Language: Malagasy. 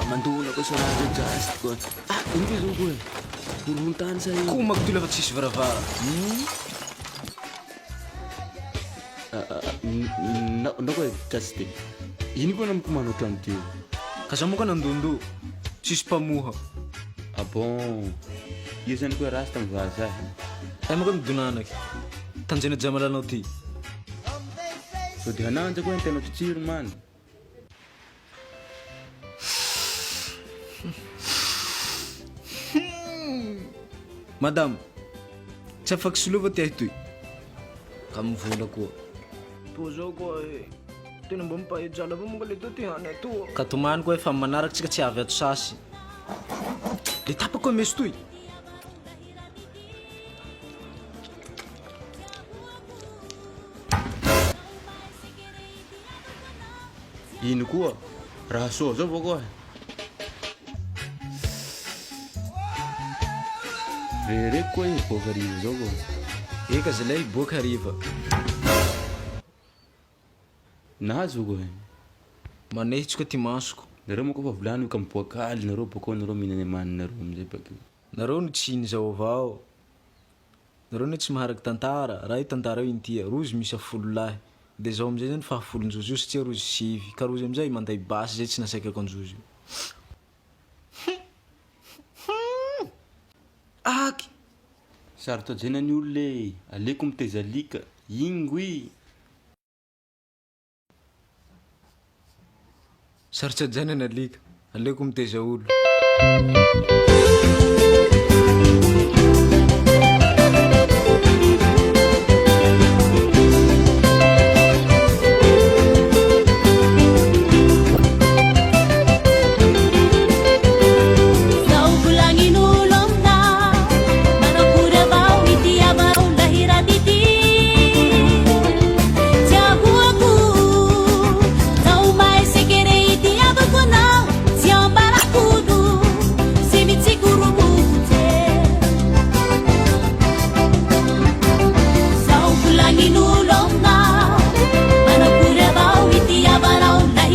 mandona ko sa radyo ko. Hindi zo ko eh. Pumuntahan sa'yo. Kung magtula at sis varavara. Nako eh, Justin. Ini ko naman kumanotan tiyo. Kasama ka ng dundo. Sis pamuha. Abong. Yusan ko rasta mbasa. Ay maganda dunanak. Tansin na jamala no ti. So di hanan sa kwenta no tichir man. Madam, sa fagsulubat ya ito. Kamufula ko. Puso ko ay tinambang pa yung jala ba mong galito tihan ito. Katumaan ko ay famanarak si katsyavi at sasi. Di tapak ko mesto eh. Ini ko raso so poko. Rere ko eh pokari jogo. Eka zilay book hariva. Nazugo eh. Manehit ko timasko. Naro mo ko pa blano kam pokal naro poko naro minane man naro mje pagi. Naro ni chin zavao. Naro ni maharag tantara. Rai tantara intia. Ruz misa fullah. Des hommes zay fa fulonjojo just tia rozy sivy. Ka rozy amizay manday basy zay tsy nasaiky akonjojo. Ak! Sarto jenany olole. Aleko miteza lika. Ingui. Sarto jenany alika. Aleko miteza olo.